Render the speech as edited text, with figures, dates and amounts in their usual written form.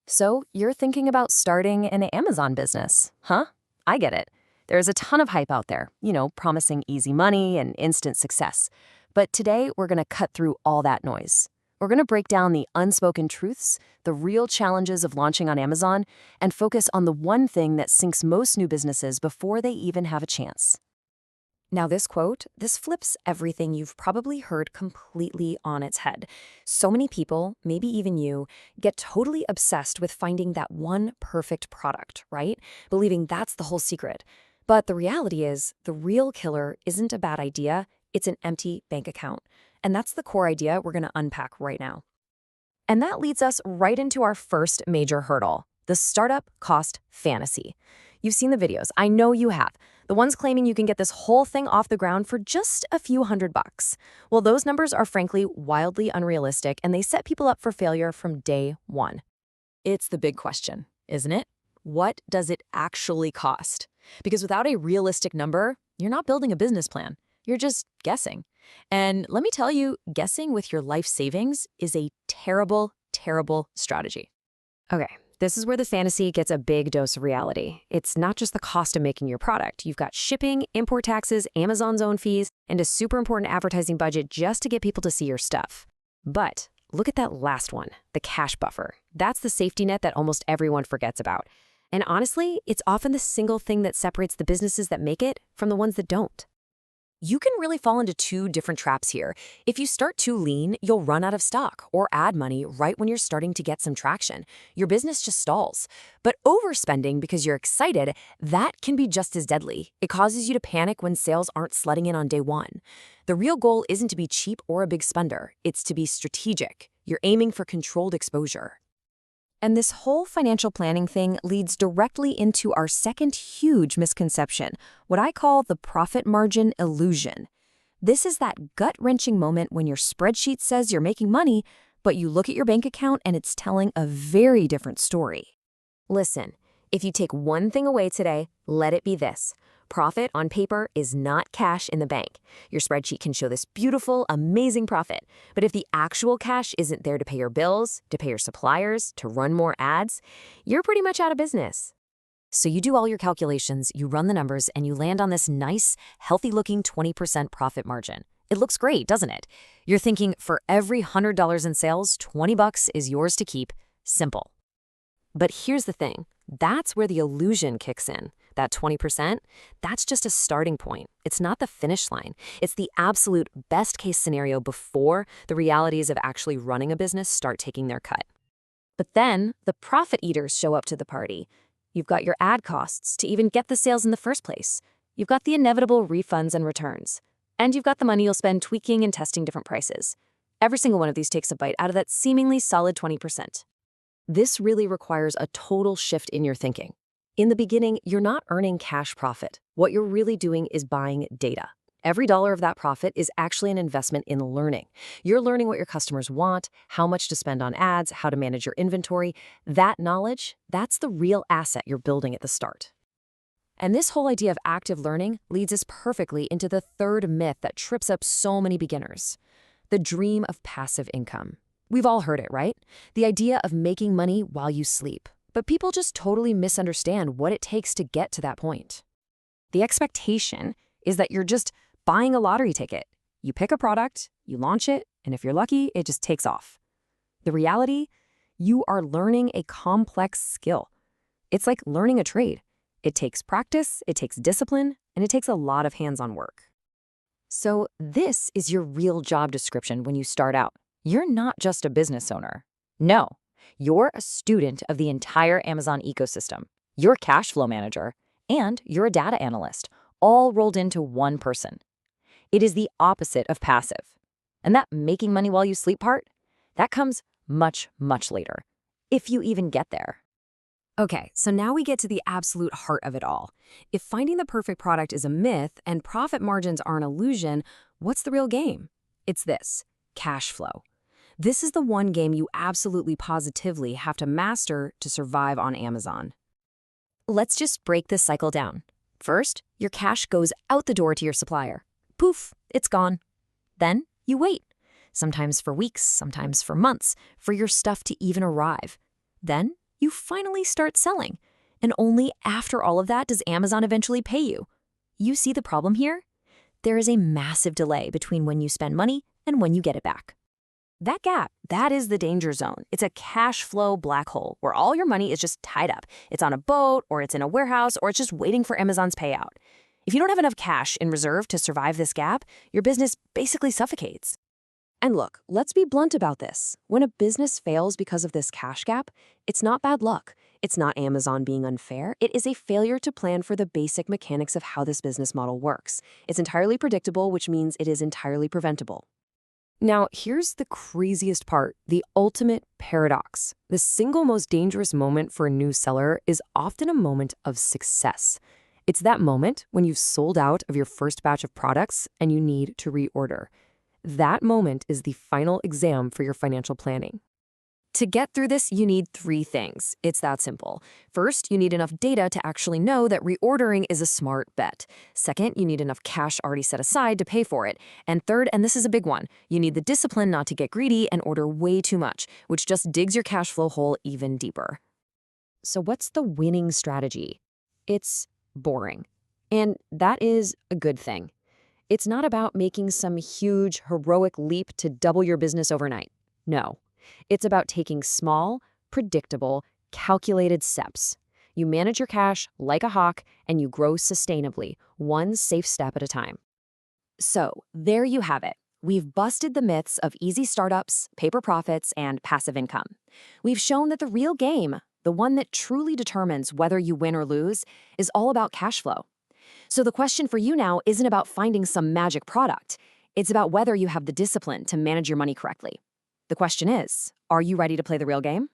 So you're thinking about starting an Amazon business, huh? I get it. There's a ton of hype out there, promising easy money and instant success. But today, we're going to cut through all that noise. We're going to break down the unspoken truths, the real challenges of launching on Amazon, and focus on the one thing that sinks most new businesses before they even have a chance. Now, this quote, this flips everything you've probably heard completely on its head. So many people, maybe even you, get totally obsessed with finding that one perfect product, right? Believing that's the whole secret. But the reality is, the real killer isn't a bad idea, it's an empty bank account. And that's the core idea we're going to unpack right now. And that leads us right into our first major hurdle, the startup cost fantasy. You've seen the videos, I know you have. The ones claiming you can get this whole thing off the ground for just a few $100s. Well, those numbers are frankly wildly unrealistic, and they set people up for failure from day one. It's the big question, isn't it? What does it actually cost? Because without a realistic number, you're not building a business plan. You're just guessing. And let me tell you, guessing with your life savings is a terrible, terrible strategy. Okay, this is where the fantasy gets a big dose of reality. It's not just the cost of making your product. You've got shipping, import taxes, Amazon's own fees, and a super important advertising budget just to get people to see your stuff. But look at that last one, the cash buffer. That's the safety net that almost everyone forgets about. And honestly, it's often the single thing that separates the businesses that make it from the ones that don't. You can really fall into two different traps here. If you start too lean, you'll run out of stock or add money right when you're starting to get some traction. Your business just stalls. But overspending because you're excited, that can be just as deadly. It causes you to panic when sales aren't sledding in on day one. The real goal isn't to be cheap or a big spender. It's to be strategic. You're aiming for controlled exposure. And this whole financial planning thing leads directly into our second huge misconception, what I call the profit margin illusion. This is that gut-wrenching moment when your spreadsheet says you're making money, but you look at your bank account and it's telling a very different story. Listen, if you take one thing away today, let it be this. Profit on paper is not cash in the bank. Your spreadsheet can show this beautiful, amazing profit. But if the actual cash isn't there to pay your bills, to pay your suppliers, to run more ads, you're pretty much out of business. So you do all your calculations, you run the numbers, and you land on this nice, healthy-looking 20% profit margin. It looks great, doesn't it? You're thinking for every $100 in sales, $20 is yours to keep. Simple. But here's the thing. That's where the illusion kicks in. That 20%, that's just a starting point. It's not the finish line. It's the absolute best-case scenario before the realities of actually running a business start taking their cut. But then the profit eaters show up to the party. You've got your ad costs to even get the sales in the first place. You've got the inevitable refunds and returns. And you've got the money you'll spend tweaking and testing different prices. Every single one of these takes a bite out of that seemingly solid 20%. This really requires a total shift in your thinking. In the beginning, you're not earning cash profit. What you're really doing is buying data. Every dollar of that profit is actually an investment in learning. You're learning what your customers want, how much to spend on ads, how to manage your inventory. That knowledge, that's the real asset you're building at the start. And this whole idea of active learning leads us perfectly into the third myth that trips up so many beginners: the dream of passive income. We've all heard it, right? The idea of making money while you sleep. But people just totally misunderstand what it takes to get to that point. The expectation is that you're just buying a lottery ticket. You pick a product, you launch it, and if you're lucky, it just takes off. The reality, you are learning a complex skill. It's like learning a trade. It takes practice, it takes discipline, and it takes a lot of hands-on work. So this is your real job description when you start out. You're not just a business owner. No. You're a student of the entire Amazon ecosystem. You're a cash flow manager, and you're a data analyst, all rolled into one person. It is the opposite of passive. And that making money while you sleep part, that comes much, much later, if you even get there. Okay, so now we get to the absolute heart of it all. If finding the perfect product is a myth and profit margins are an illusion, what's the real game? It's this: cash flow. This is the one game you absolutely positively have to master to survive on Amazon. Let's just break this cycle down. First, your cash goes out the door to your supplier. Poof, it's gone. Then you wait, sometimes for weeks, sometimes for months, for your stuff to even arrive. Then you finally start selling. And only after all of that does Amazon eventually pay you. You see the problem here? There is a massive delay between when you spend money and when you get it back. That gap, that is the danger zone. It's a cash flow black hole where all your money is just tied up. It's on a boat, or it's in a warehouse, or it's just waiting for Amazon's payout. If you don't have enough cash in reserve to survive this gap, your business basically suffocates. And look, let's be blunt about this. When a business fails because of this cash gap, it's not bad luck. It's not Amazon being unfair. It is a failure to plan for the basic mechanics of how this business model works. It's entirely predictable, which means it is entirely preventable. Now, here's the craziest part, the ultimate paradox. The single most dangerous moment for a new seller is often a moment of success. It's that moment when you've sold out of your first batch of products and you need to reorder. That moment is the final exam for your financial planning. To get through this, you need 3 things. It's that simple. First, you need enough data to actually know that reordering is a smart bet. Second, you need enough cash already set aside to pay for it. And third, and this is a big one, you need the discipline not to get greedy and order way too much, which just digs your cash flow hole even deeper. So what's the winning strategy? It's boring. And that is a good thing. It's not about making some huge, heroic leap to double your business overnight. No. It's about taking small, predictable, calculated steps. You manage your cash like a hawk, and you grow sustainably, one safe step at a time. So, there you have it. We've busted the myths of easy startups, paper profits, and passive income. We've shown that the real game, the one that truly determines whether you win or lose, is all about cash flow. So the question for you now isn't about finding some magic product. It's about whether you have the discipline to manage your money correctly. The question is, are you ready to play the real game?